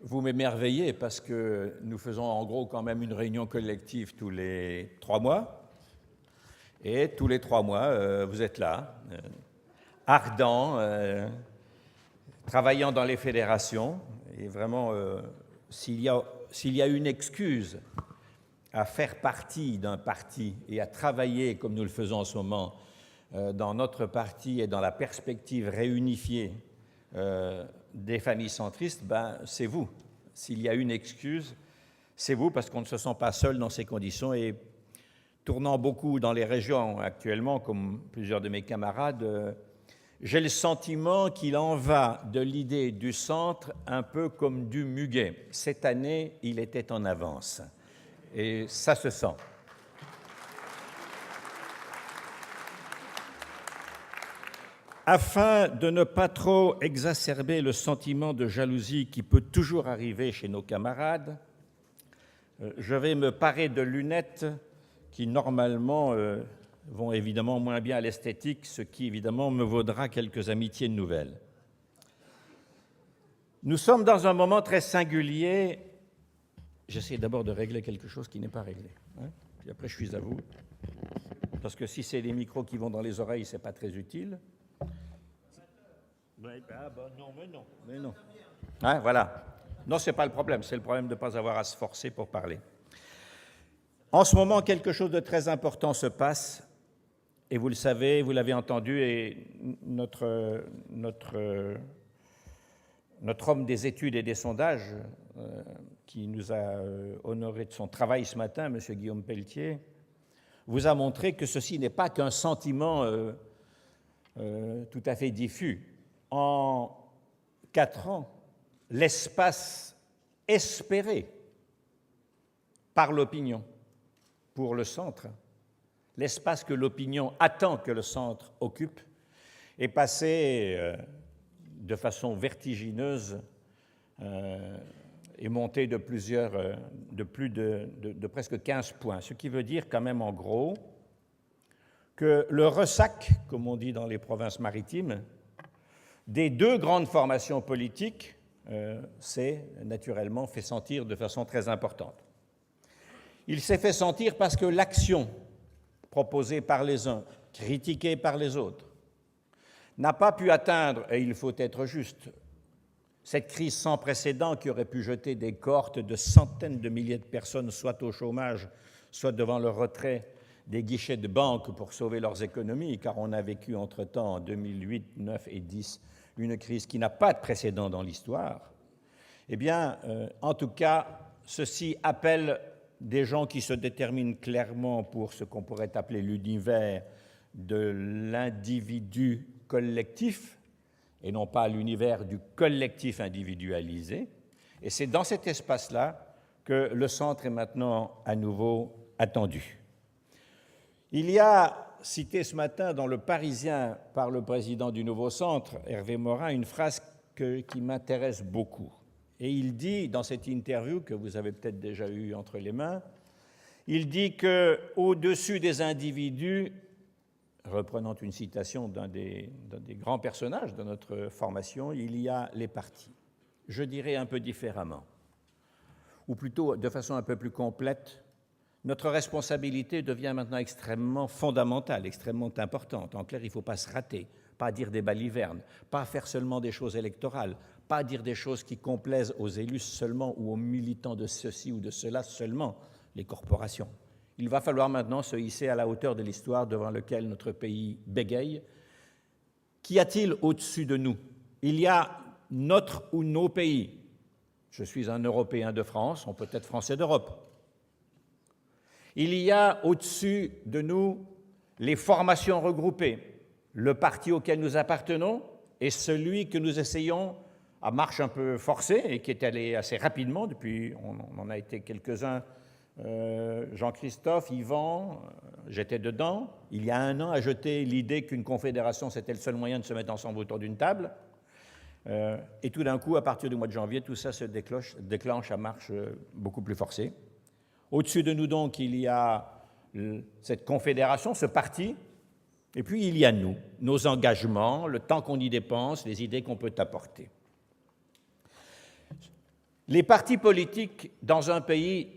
Vous m'émerveillez parce que nous faisons en gros quand même une réunion collective tous les 3 mois. Et tous les 3 mois, vous êtes là, ardents, travaillant dans les fédérations. Et vraiment, s'il y a une excuse à faire partie d'un parti et à travailler comme nous le faisons en ce moment dans notre parti et dans la perspective réunifiée des familles centristes, c'est vous. S'il y a une excuse, c'est vous, parce qu'on ne se sent pas seul dans ces conditions. Et tournant beaucoup dans les régions actuellement, comme plusieurs de mes camarades, j'ai le sentiment qu'il en va de l'idée du centre un peu comme du muguet. Cette année, il était en avance. Et ça se sent. Afin de ne pas trop exacerber le sentiment de jalousie qui peut toujours arriver chez nos camarades, je vais me parer de lunettes qui, normalement, vont évidemment moins bien à l'esthétique, ce qui, évidemment, me vaudra quelques amitiés nouvelles. Nous sommes dans un moment très singulier. J'essaie d'abord de régler quelque chose qui n'est pas réglé. Puis après, je suis à vous. Parce que si c'est les micros qui vont dans les oreilles, ce n'est pas très utile. Mais non. Voilà. Non, ce n'est pas le problème. C'est le problème de ne pas avoir à se forcer pour parler. En ce moment, quelque chose de très important se passe. Et vous le savez, vous l'avez entendu, et notre homme des études et des sondages, qui nous a honoré de son travail ce matin, M. Guillaume Pelletier, vous a montré que ceci n'est pas qu'un sentiment tout à fait diffus. En 4 ans, l'espace espéré par l'opinion pour le centre, l'espace que l'opinion attend que le centre occupe, est passé de façon vertigineuse et monté de presque 15 points, ce qui veut dire quand même en gros que le ressac, comme on dit dans les provinces maritimes, des 2 grandes formations politiques s'est naturellement fait sentir de façon très importante. Il s'est fait sentir parce que l'action proposée par les uns, critiquée par les autres, n'a pas pu atteindre, et il faut être juste, cette crise sans précédent qui aurait pu jeter des cohortes de centaines de milliers de personnes soit au chômage, soit devant le retrait des guichets de banque pour sauver leurs économies, car on a vécu entre-temps, en 2008, 2009 et 2010, une crise qui n'a pas de précédent dans l'histoire. Eh bien, en tout cas, ceci appelle des gens qui se déterminent clairement pour ce qu'on pourrait appeler l'univers de l'individu collectif, et non pas l'univers du collectif individualisé. Et c'est dans cet espace-là que le centre est maintenant à nouveau attendu. Il y a cité ce matin dans Le Parisien par le président du nouveau centre, Hervé Morin, une phrase qui m'intéresse beaucoup. Et il dit, dans cette interview que vous avez peut-être déjà eue entre les mains, il dit qu'au-dessus des individus, reprenant une citation d'un des grands personnages de notre formation, il y a les partis. Je dirais un peu différemment, ou plutôt de façon un peu plus complète, notre responsabilité devient maintenant extrêmement fondamentale, extrêmement importante. En clair, il ne faut pas se rater, pas dire des balivernes, pas faire seulement des choses électorales, pas dire des choses qui complaisent aux élus seulement ou aux militants de ceci ou de cela seulement, les corporations. Il va falloir maintenant se hisser à la hauteur de l'histoire devant laquelle notre pays bégaye. Qu'y a-t-il au-dessus de nous? Il y a notre ou nos pays. Je suis un Européen de France, on peut être Français d'Europe. Il y a au-dessus de nous les formations regroupées, le parti auquel nous appartenons et celui que nous essayons à marche un peu forcée et qui est allé assez rapidement, depuis, on en a été quelques-uns, Jean-Christophe, Yvan, j'étais dedans, il y a 1 an, à jeter l'idée qu'une confédération, c'était le seul moyen de se mettre ensemble autour d'une table. Et tout d'un coup, à partir du mois de janvier, tout ça se déclenche à marche beaucoup plus forcée. Au-dessus de nous, donc, il y a cette confédération, ce parti, et puis il y a nous, nos engagements, le temps qu'on y dépense, les idées qu'on peut apporter. Les partis politiques dans un pays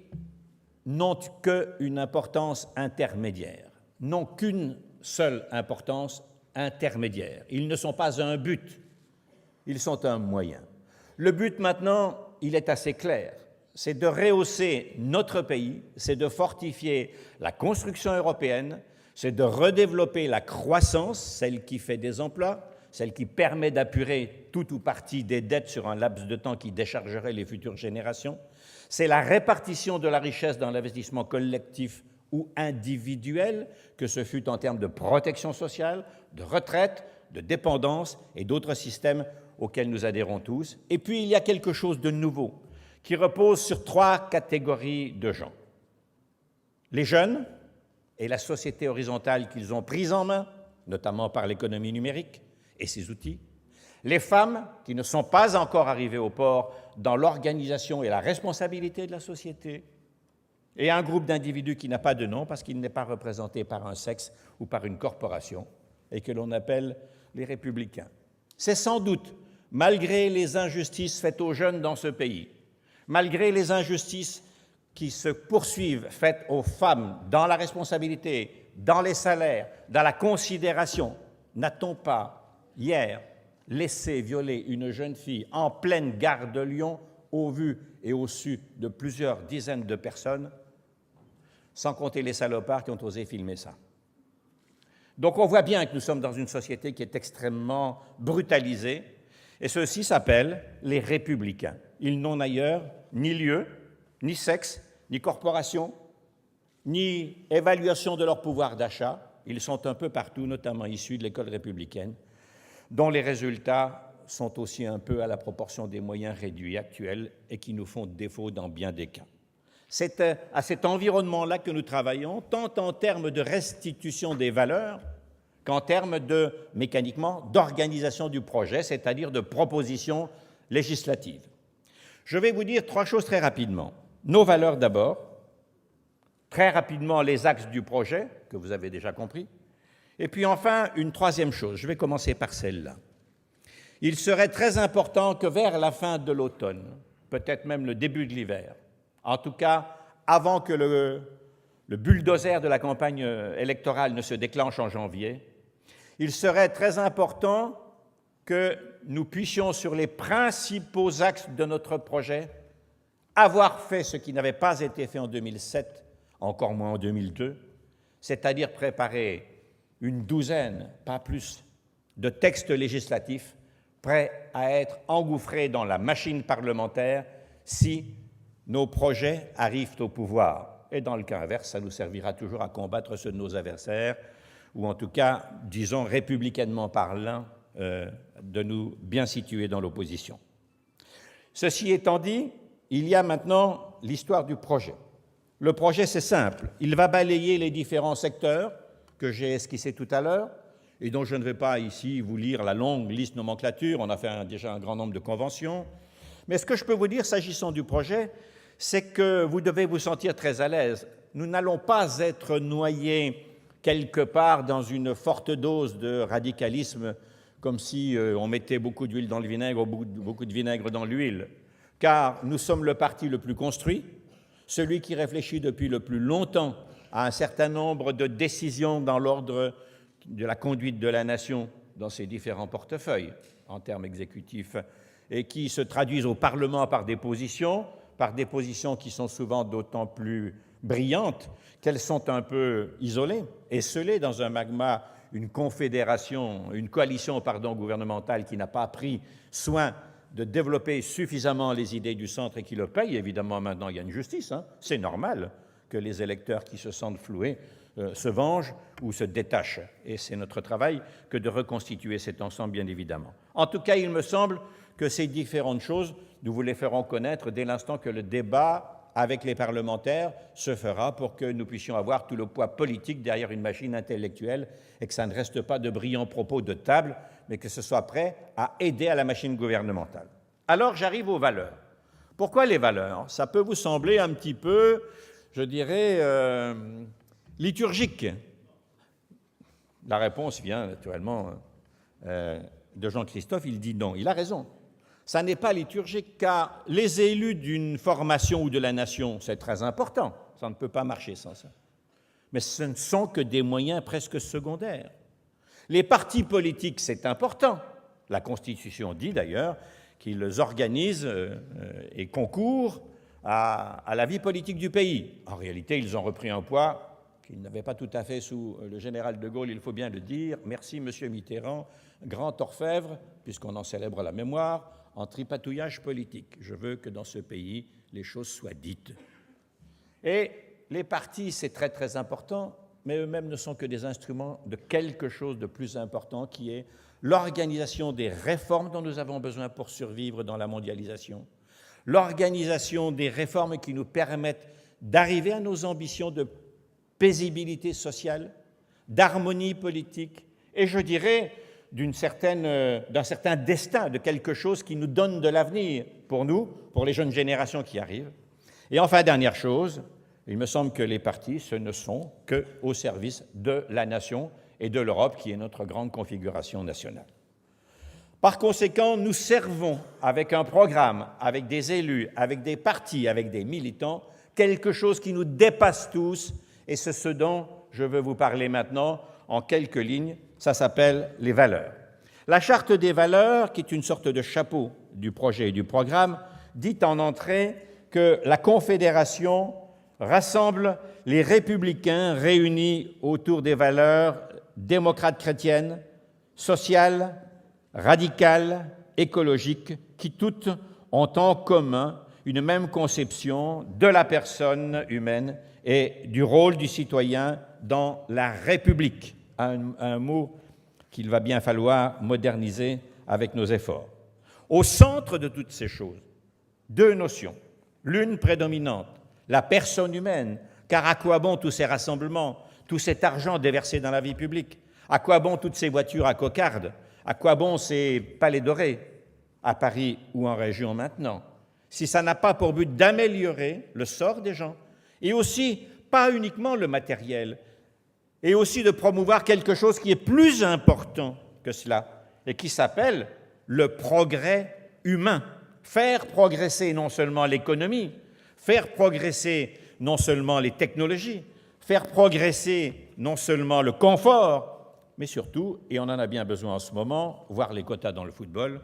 n'ont qu'une importance intermédiaire, n'ont qu'une seule importance intermédiaire. Ils ne sont pas un but, ils sont un moyen. Le but maintenant, il est assez clair, c'est de rehausser notre pays, c'est de fortifier la construction européenne, c'est de redévelopper la croissance, celle qui fait des emplois, celle qui permet d'apurer tout ou partie des dettes sur un laps de temps qui déchargerait les futures générations. C'est la répartition de la richesse dans l'investissement collectif ou individuel, que ce fût en termes de protection sociale, de retraite, de dépendance et d'autres systèmes auxquels nous adhérons tous. Et puis, il y a quelque chose de nouveau qui repose sur 3 catégories de gens. Les jeunes et la société horizontale qu'ils ont prise en main, notamment par l'économie numérique et ses outils. Les femmes qui ne sont pas encore arrivées au port dans l'organisation et la responsabilité de la société. Et un groupe d'individus qui n'a pas de nom parce qu'il n'est pas représenté par un sexe ou par une corporation et que l'on appelle les républicains. C'est sans doute, malgré les injustices faites aux jeunes dans ce pays, malgré les injustices qui se poursuivent faites aux femmes dans la responsabilité, dans les salaires, dans la considération, n'a-t-on pas, hier, laissé violer une jeune fille en pleine gare de Lyon, au vu et au su de plusieurs dizaines de personnes, sans compter les salopards qui ont osé filmer ça. Donc on voit bien que nous sommes dans une société qui est extrêmement brutalisée, et ceux-ci s'appellent les républicains. Ils n'ont d'ailleurs ni lieu, ni sexe, ni corporation, ni évaluation de leur pouvoir d'achat. Ils sont un peu partout, notamment issus de l'école républicaine, dont les résultats sont aussi un peu à la proportion des moyens réduits actuels et qui nous font défaut dans bien des cas. C'est à cet environnement-là que nous travaillons, tant en termes de restitution des valeurs qu'en termes de, mécaniquement, d'organisation du projet, c'est-à-dire de propositions législatives. Je vais vous dire 3 choses très rapidement. Nos valeurs d'abord, très rapidement les axes du projet, que vous avez déjà compris, et puis enfin une 3e chose, je vais commencer par celle-là. Il serait très important que vers la fin de l'automne, peut-être même le début de l'hiver, en tout cas avant que le bulldozer de la campagne électorale ne se déclenche en janvier, il serait très important que nous puissions, sur les principaux axes de notre projet, avoir fait ce qui n'avait pas été fait en 2007, encore moins en 2002, c'est-à-dire préparer une douzaine, pas plus, de textes législatifs prêts à être engouffrés dans la machine parlementaire si nos projets arrivent au pouvoir. Et dans le cas inverse, ça nous servira toujours à combattre ceux de nos adversaires, ou en tout cas, disons républicainement parlant, de nous bien situer dans l'opposition. Ceci étant dit, il y a maintenant l'histoire du projet. Le projet, c'est simple. Il va balayer les différents secteurs que j'ai esquissés tout à l'heure et dont je ne vais pas ici vous lire la longue liste nomenclature. On a fait déjà un grand nombre de conventions. Mais ce que je peux vous dire, s'agissant du projet, c'est que vous devez vous sentir très à l'aise. Nous n'allons pas être noyés quelque part dans une forte dose de radicalisme, comme si on mettait beaucoup d'huile dans le vinaigre ou beaucoup de vinaigre dans l'huile, car nous sommes le parti le plus construit, celui qui réfléchit depuis le plus longtemps à un certain nombre de décisions dans l'ordre de la conduite de la nation dans ses différents portefeuilles, en termes exécutifs, et qui se traduisent au Parlement par des positions qui sont souvent d'autant plus brillantes qu'elles sont un peu isolées, esselées dans un magma, une coalition gouvernementale qui n'a pas pris soin de développer suffisamment les idées du centre et qui le paye. Évidemment, maintenant, il y a une justice. C'est normal que les électeurs qui se sentent floués se vengent ou se détachent. Et c'est notre travail que de reconstituer cet ensemble, bien évidemment. En tout cas, il me semble que ces différentes choses, nous vous les ferons connaître dès l'instant que le débat avec les parlementaires se fera pour que nous puissions avoir tout le poids politique derrière une machine intellectuelle et que ça ne reste pas de brillants propos de table, mais que ce soit prêt à aider à la machine gouvernementale. Alors, j'arrive aux valeurs. Pourquoi les valeurs? Ça peut vous sembler un petit peu, je dirais, liturgique. La réponse vient naturellement de Jean-Christophe, il dit non. Il a raison. Ça n'est pas liturgique, car les élus d'une formation ou de la nation, c'est très important, ça ne peut pas marcher sans ça. Mais ce ne sont que des moyens presque secondaires. Les partis politiques, c'est important. La Constitution dit d'ailleurs qu'ils organisent et concourent à la vie politique du pays. En réalité, ils ont repris un poids qu'ils n'avaient pas tout à fait sous le général de Gaulle, il faut bien le dire. Merci, Monsieur Mitterrand, grand orfèvre, puisqu'on en célèbre la mémoire, en tripatouillage politique. Je veux que dans ce pays, les choses soient dites. Et les partis, c'est très très important, mais eux-mêmes ne sont que des instruments de quelque chose de plus important, qui est l'organisation des réformes dont nous avons besoin pour survivre dans la mondialisation, l'organisation des réformes qui nous permettent d'arriver à nos ambitions de paisibilité sociale, d'harmonie politique, et je dirais d'un certain destin, de quelque chose qui nous donne de l'avenir pour nous, pour les jeunes générations qui arrivent. Et enfin, dernière chose, il me semble que les partis, ce ne sont qu'au service de la nation et de l'Europe, qui est notre grande configuration nationale. Par conséquent, nous servons avec un programme, avec des élus, avec des partis, avec des militants, quelque chose qui nous dépasse tous, et c'est ce dont je veux vous parler maintenant en quelques lignes. Ça s'appelle les valeurs. La charte des valeurs, qui est une sorte de chapeau du projet et du programme, dit en entrée que la Confédération rassemble les républicains réunis autour des valeurs démocrates chrétiennes, sociales, radicales, écologiques, qui toutes ont en commun une même conception de la personne humaine et du rôle du citoyen dans la République. Un mot qu'il va bien falloir moderniser avec nos efforts. Au centre de toutes ces choses, deux notions. L'une prédominante, la personne humaine, car à quoi bon tous ces rassemblements, tout cet argent déversé dans la vie publique? À quoi bon toutes ces voitures à cocarde? À quoi bon ces palais dorés, à Paris ou en région maintenant, si ça n'a pas pour but d'améliorer le sort des gens, et aussi, pas uniquement le matériel, et aussi de promouvoir quelque chose qui est plus important que cela, et qui s'appelle le progrès humain. Faire progresser non seulement l'économie, faire progresser non seulement les technologies, faire progresser non seulement le confort, mais surtout, et on en a bien besoin en ce moment, voir les quotas dans le football,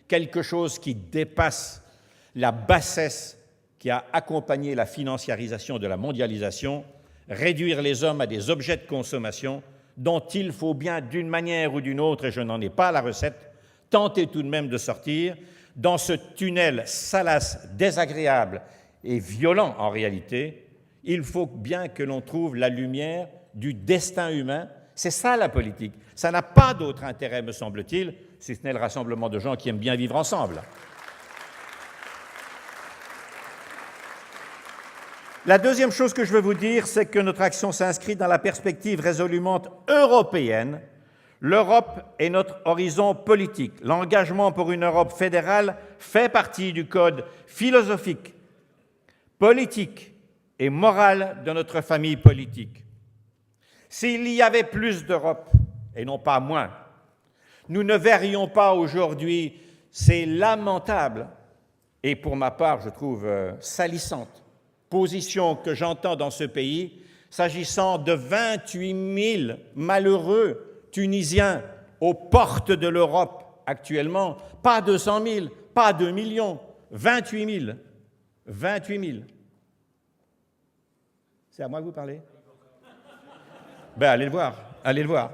quelque chose qui dépasse la bassesse qui a accompagné la financiarisation de la mondialisation, réduire les hommes à des objets de consommation dont il faut bien, d'une manière ou d'une autre, et je n'en ai pas la recette, tenter tout de même de sortir dans ce tunnel salace, désagréable et violent en réalité. Il faut bien que l'on trouve la lumière du destin humain. C'est ça la politique. Ça n'a pas d'autre intérêt, me semble-t-il, si ce n'est le rassemblement de gens qui aiment bien vivre ensemble. La deuxième chose que je veux vous dire, c'est que notre action s'inscrit dans la perspective résolument européenne. L'Europe est notre horizon politique. L'engagement pour une Europe fédérale fait partie du code philosophique, politique et moral de notre famille politique. S'il y avait plus d'Europe, et non pas moins, nous ne verrions pas aujourd'hui ces lamentables, et pour ma part, je trouve salissantes, positions que j'entends dans ce pays, s'agissant de 28 000 malheureux Tunisiens aux portes de l'Europe actuellement, pas 200 000, pas 2 millions, 28 000. 28 000. C'est à moi que vous parlez? Ben, allez le voir, allez le voir.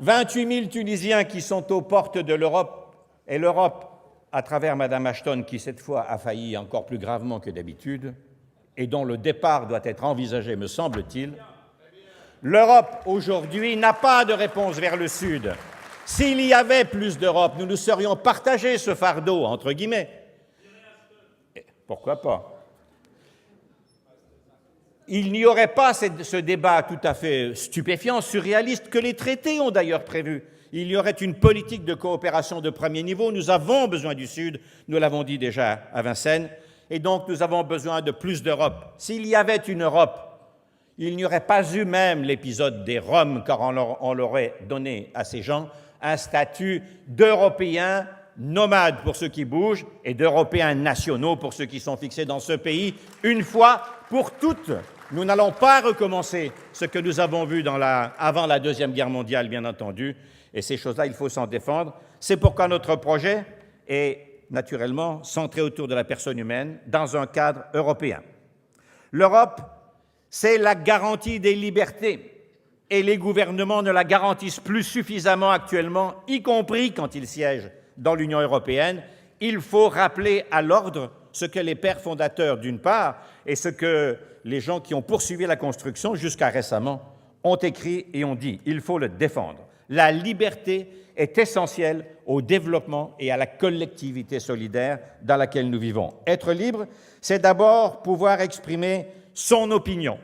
28 000 Tunisiens qui sont aux portes de l'Europe, et l'Europe, à travers Mme Ashton, qui cette fois a failli encore plus gravement que d'habitude, et dont le départ doit être envisagé, me semble-t-il, l'Europe, aujourd'hui, n'a pas de réponse vers le Sud. S'il y avait plus d'Europe, nous nous serions partagés ce fardeau, entre guillemets. Et pourquoi pas? Il n'y aurait pas ce débat tout à fait stupéfiant, surréaliste, que les traités ont d'ailleurs prévu. Il y aurait une politique de coopération de premier niveau. Nous avons besoin du Sud, nous l'avons dit déjà à Vincennes, et donc nous avons besoin de plus d'Europe. S'il y avait une Europe, il n'y aurait pas eu même l'épisode des Roms, car on leur aurait donné à ces gens un statut d'Européens nomades pour ceux qui bougent et d'Européens nationaux pour ceux qui sont fixés dans ce pays, une fois pour toutes. Nous n'allons pas recommencer ce que nous avons vu avant la Deuxième Guerre mondiale, bien entendu, et ces choses-là, il faut s'en défendre. C'est pourquoi notre projet est naturellement centré autour de la personne humaine dans un cadre européen. L'Europe, c'est la garantie des libertés, et les gouvernements ne la garantissent plus suffisamment actuellement, y compris quand ils siègent dans l'Union européenne. Il faut rappeler à l'ordre ce que les pères fondateurs, d'une part, et ce que les gens qui ont poursuivi la construction jusqu'à récemment ont écrit et ont dit. Il faut le défendre. La liberté est essentielle au développement et à la collectivité solidaire dans laquelle nous vivons. Être libre, c'est d'abord pouvoir exprimer son opinion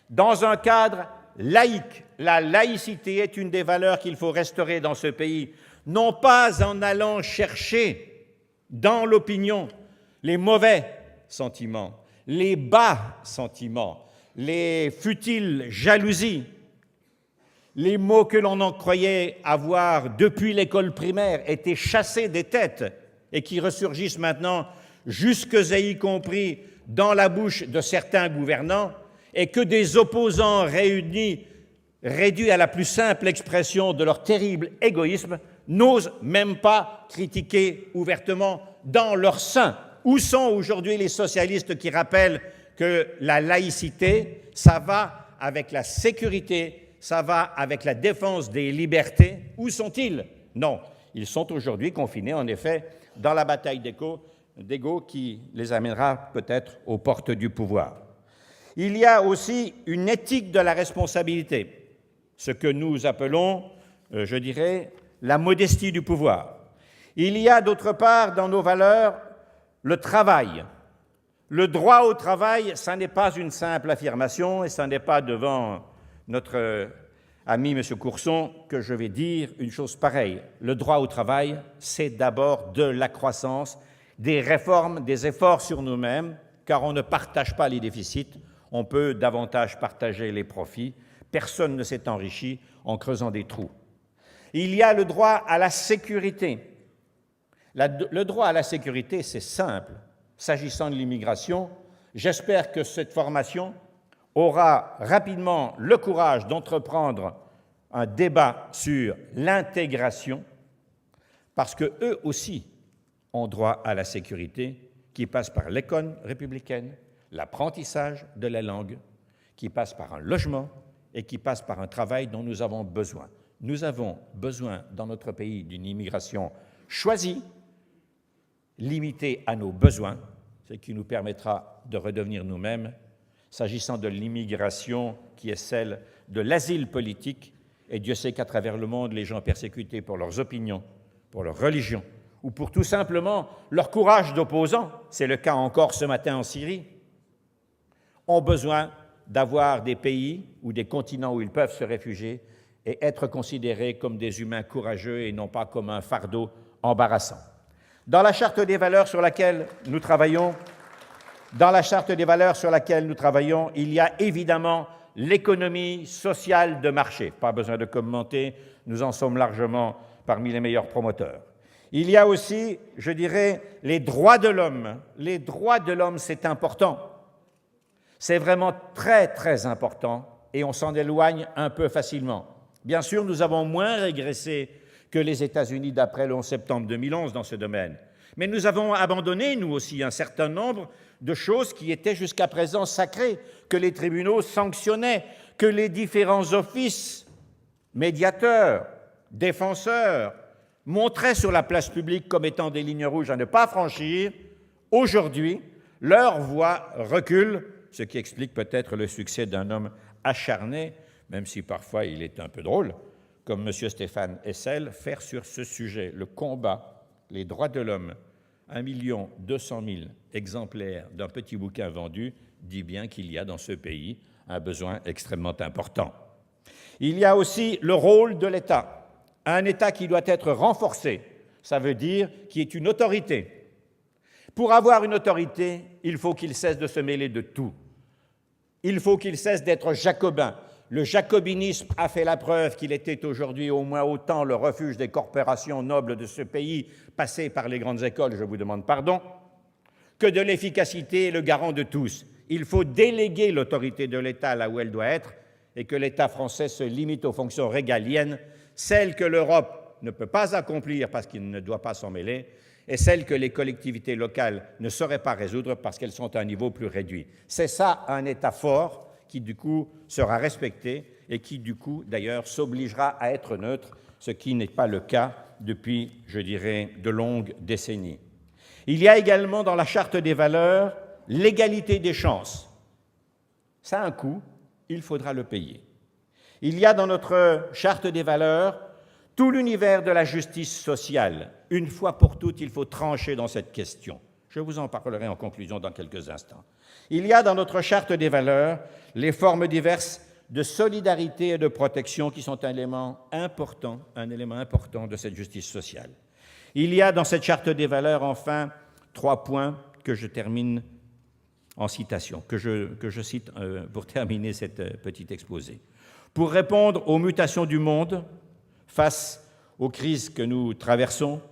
dans un cadre laïque. La laïcité est une des valeurs qu'il faut restaurer dans ce pays, non pas en allant chercher dans l'opinion les mauvais sentiments, les bas sentiments, les futiles jalousies, les mots que l'on en croyait avoir depuis l'école primaire étaient chassés des têtes et qui ressurgissent maintenant jusque et y compris dans la bouche de certains gouvernants, et que des opposants réduits à la plus simple expression de leur terrible égoïsme, n'osent même pas critiquer ouvertement dans leur sein. Où sont aujourd'hui les socialistes qui rappellent que la laïcité, ça va avec la sécurité, ça va avec la défense des libertés? Où sont-ils? Non, ils sont aujourd'hui confinés, en effet, dans la bataille d'ego qui les amènera peut-être aux portes du pouvoir. Il y a aussi une éthique de la responsabilité, ce que nous appelons, je dirais, la modestie du pouvoir. Il y a d'autre part dans nos valeurs le travail. Le droit au travail, ça n'est pas une simple affirmation et ça n'est pas devant notre ami M. Courson que je vais dire une chose pareille. Le droit au travail, c'est d'abord de la croissance, des réformes, des efforts sur nous-mêmes, car on ne partage pas les déficits, on peut davantage partager les profits. Personne ne s'est enrichi en creusant des trous. Il y a le droit à la sécurité. Le droit à la sécurité, c'est simple. S'agissant de l'immigration, j'espère que cette formation aura rapidement le courage d'entreprendre un débat sur l'intégration, parce qu'eux aussi ont droit à la sécurité, qui passe par l'école républicaine, l'apprentissage de la langue, qui passe par un logement et qui passe par un travail dont nous avons besoin. Nous avons besoin dans notre pays d'une immigration choisie, limitée à nos besoins, ce qui nous permettra de redevenir nous-mêmes. S'agissant de l'immigration qui est celle de l'asile politique, et Dieu sait qu'à travers le monde, les gens persécutés pour leurs opinions, pour leur religion, ou pour tout simplement leur courage d'opposant, c'est le cas encore ce matin en Syrie, ont besoin d'avoir des pays ou des continents où ils peuvent se réfugier et être considérés comme des humains courageux et non pas comme un fardeau embarrassant. Dans la charte des valeurs sur laquelle nous travaillons, il y a évidemment l'économie sociale de marché. Pas besoin de commenter, nous en sommes largement parmi les meilleurs promoteurs. Il y a aussi, je dirais, les droits de l'homme. Les droits de l'homme, c'est important. C'est vraiment très, très important et on s'en éloigne un peu facilement. Bien sûr, nous avons moins régressé que les États-Unis d'après le 11 septembre 2011 dans ce domaine. Mais nous avons abandonné, nous aussi, un certain nombre de choses qui étaient jusqu'à présent sacrées, que les tribunaux sanctionnaient, que les différents offices, médiateurs, défenseurs, montraient sur la place publique comme étant des lignes rouges à ne pas franchir. Aujourd'hui, leur voix recule, ce qui explique peut-être le succès d'un homme acharné, même si parfois il est un peu drôle, comme M. Stéphane Hessel, faire sur ce sujet le combat, les droits de l'homme, 1 200 000 exemplaires d'un petit bouquin vendu, dit bien qu'il y a dans ce pays un besoin extrêmement important. Il y a aussi le rôle de l'État, un État qui doit être renforcé, ça veut dire qui est une autorité. Pour avoir une autorité, il faut qu'il cesse de se mêler de tout. Il faut qu'il cesse d'être jacobin. le jacobinisme a fait la preuve qu'il était aujourd'hui au moins autant le refuge des corporations nobles de ce pays, passé par les grandes écoles, je vous demande pardon, que de l'efficacité est le garant de tous. Il faut déléguer l'autorité de l'État là où elle doit être et que l'État français se limite aux fonctions régaliennes, celles que l'Europe ne peut pas accomplir parce qu'il ne doit pas s'en mêler, et celles que les collectivités locales ne sauraient pas résoudre parce qu'elles sont à un niveau plus réduit. C'est ça un État fort qui, du coup, sera respecté et qui, du coup, d'ailleurs, s'obligera à être neutre, ce qui n'est pas le cas depuis, je dirais, de longues décennies. Il y a également dans la Charte des valeurs l'égalité des chances. Ça a un coût, il faudra le payer. Il y a dans notre Charte des valeurs tout l'univers de la justice sociale. Une fois pour toutes, il faut trancher dans cette question. Je vous en parlerai en conclusion dans quelques instants. Il y a dans notre Charte des valeurs les formes diverses de solidarité et de protection qui sont un élément important de cette justice sociale. Il y a dans cette Charte des valeurs, enfin, 3 points que je termine en citation, que je cite pour terminer cette petite exposé. Pour répondre aux mutations du monde, face aux crises que nous traversons,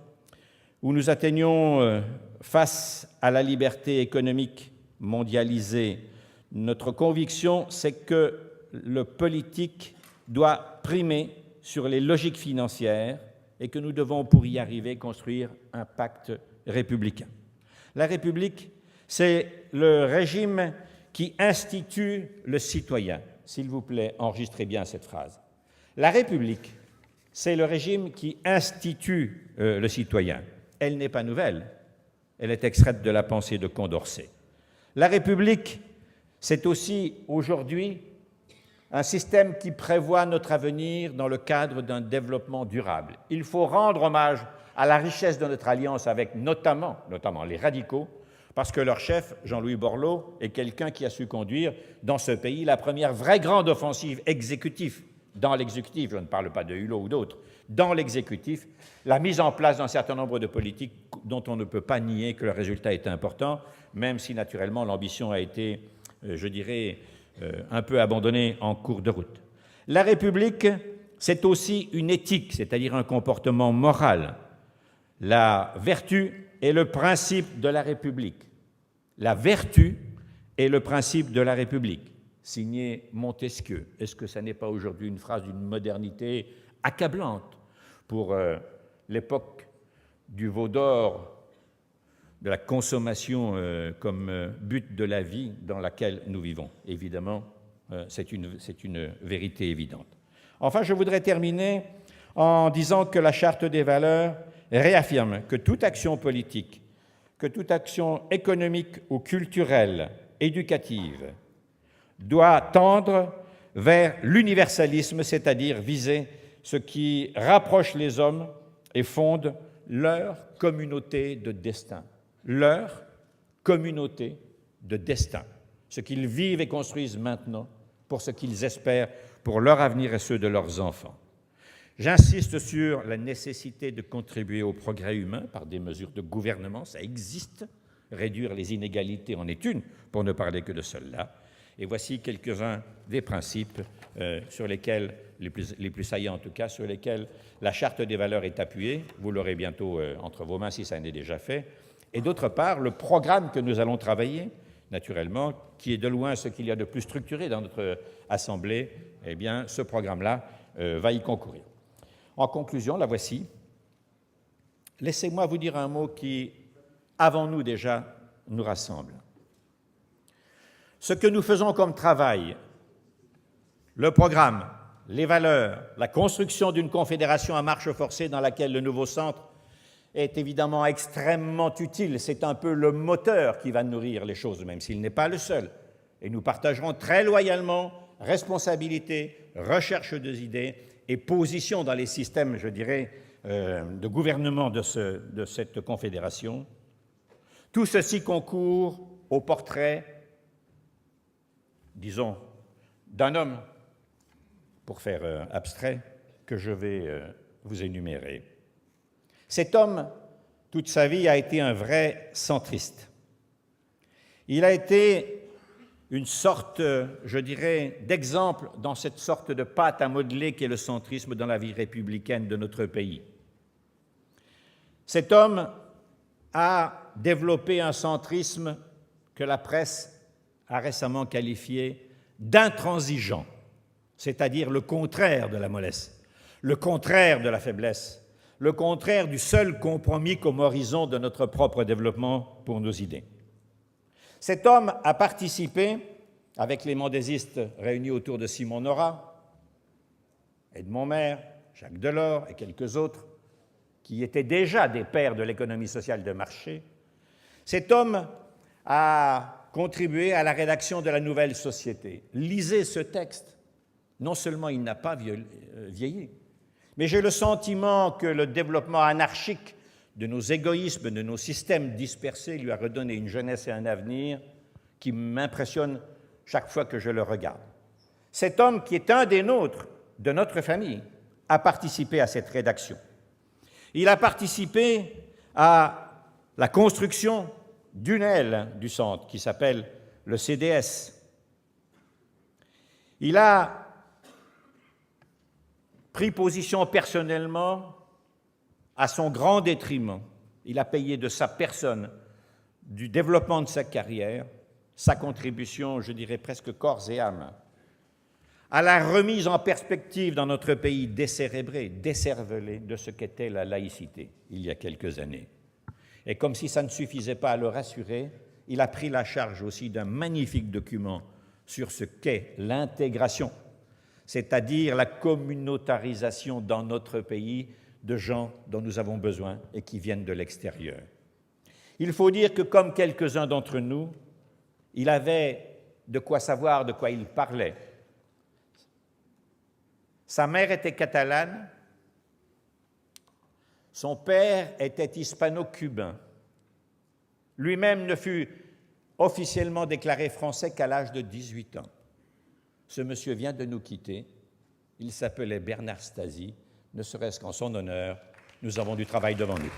où nous atteignons face à la liberté économique mondialisée, notre conviction, c'est que le politique doit primer sur les logiques financières et que nous devons, pour y arriver, construire un pacte républicain. La République, c'est le régime qui institue le citoyen. S'il vous plaît, enregistrez bien cette phrase. La République, c'est le régime qui institue le citoyen. Elle n'est pas nouvelle, elle est extraite de la pensée de Condorcet. La République, c'est aussi aujourd'hui un système qui prévoit notre avenir dans le cadre d'un développement durable. Il faut rendre hommage à la richesse de notre alliance avec notamment les radicaux, parce que leur chef, Jean-Louis Borloo, est quelqu'un qui a su conduire dans ce pays la première vraie grande offensive exécutive, dans l'exécutif, je ne parle pas de Hulot ou d'autres, dans l'exécutif, la mise en place d'un certain nombre de politiques dont on ne peut pas nier que le résultat est important, même si naturellement l'ambition a été, je dirais, un peu abandonnée en cours de route. La République, c'est aussi une éthique, c'est-à-dire un comportement moral. La vertu est le principe de la République. La vertu est le principe de la République. Signé Montesquieu. Est-ce que ça n'est pas aujourd'hui une phrase d'une modernité accablante pour l'époque du veau d'or, de la consommation comme but de la vie dans laquelle nous vivons? Évidemment, c'est une vérité évidente. Enfin, je voudrais terminer en disant que la Charte des valeurs réaffirme que toute action politique, que toute action économique ou culturelle, éducative, doit tendre vers l'universalisme, c'est-à-dire viser ce qui rapproche les hommes et fonde leur communauté de destin. Leur communauté de destin. Ce qu'ils vivent et construisent maintenant pour ce qu'ils espèrent pour leur avenir et ceux de leurs enfants. J'insiste sur la nécessité de contribuer au progrès humain par des mesures de gouvernement, ça existe. Réduire les inégalités en est une, pour ne parler que de celle-là. Et voici quelques-uns des principes sur lesquels, les plus saillants en tout cas, sur lesquels la Charte des valeurs est appuyée. Vous l'aurez bientôt entre vos mains si ça n'est déjà fait. Et d'autre part, le programme que nous allons travailler, naturellement, qui est de loin ce qu'il y a de plus structuré dans notre Assemblée, eh bien, ce programme-là va y concourir. En conclusion, la voici. Laissez-moi vous dire un mot qui, avant nous déjà, nous rassemble. Ce que nous faisons comme travail, le programme, les valeurs, la construction d'une confédération à marche forcée dans laquelle le nouveau centre est évidemment extrêmement utile. C'est un peu le moteur qui va nourrir les choses, même s'il n'est pas le seul. Et nous partagerons très loyalement responsabilité, recherche des idées et position dans les systèmes, je dirais, de gouvernement de cette confédération. Tout ceci concourt au portrait, disons, d'un homme, pour faire abstrait, que je vais vous énumérer. Cet homme, toute sa vie, a été un vrai centriste. Il a été une sorte, je dirais, d'exemple dans cette sorte de pâte à modeler qu'est le centrisme dans la vie républicaine de notre pays. Cet homme a développé un centrisme que la presse a récemment qualifié d'intransigeant, c'est-à-dire le contraire de la mollesse, le contraire de la faiblesse, le contraire du seul compromis comme horizon de notre propre développement pour nos idées. Cet homme a participé, avec les mendésistes réunis autour de Simon Nora, Edmond Maire, Jacques Delors et quelques autres, qui étaient déjà des pères de l'économie sociale de marché, cet homme a contribué à la rédaction de la Nouvelle Société. Lisez ce texte. Non seulement il n'a pas vieilli, mais j'ai le sentiment que le développement anarchique de nos égoïsmes, de nos systèmes dispersés, lui a redonné une jeunesse et un avenir qui m'impressionnent chaque fois que je le regarde. Cet homme, qui est un des nôtres, de notre famille, a participé à cette rédaction. Il a participé à la construction d'une aile du centre qui s'appelle le CDS. Il a pris position personnellement à son grand détriment. Il a payé de sa personne, du développement de sa carrière, sa contribution, je dirais presque corps et âme, à la remise en perspective dans notre pays décérébré, décervelé de ce qu'était la laïcité il y a quelques années. Et comme si ça ne suffisait pas à le rassurer, il a pris la charge aussi d'un magnifique document sur ce qu'est l'intégration, c'est-à-dire la communautarisation dans notre pays de gens dont nous avons besoin et qui viennent de l'extérieur. Il faut dire que, comme quelques-uns d'entre nous, il avait de quoi savoir de quoi il parlait. Sa mère était catalane, son père était hispano-cubain. Lui-même ne fut officiellement déclaré français qu'à l'âge de 18 ans. Ce monsieur vient de nous quitter. Il s'appelait Bernard Stasi. Ne serait-ce qu'en son honneur, nous avons du travail devant nous.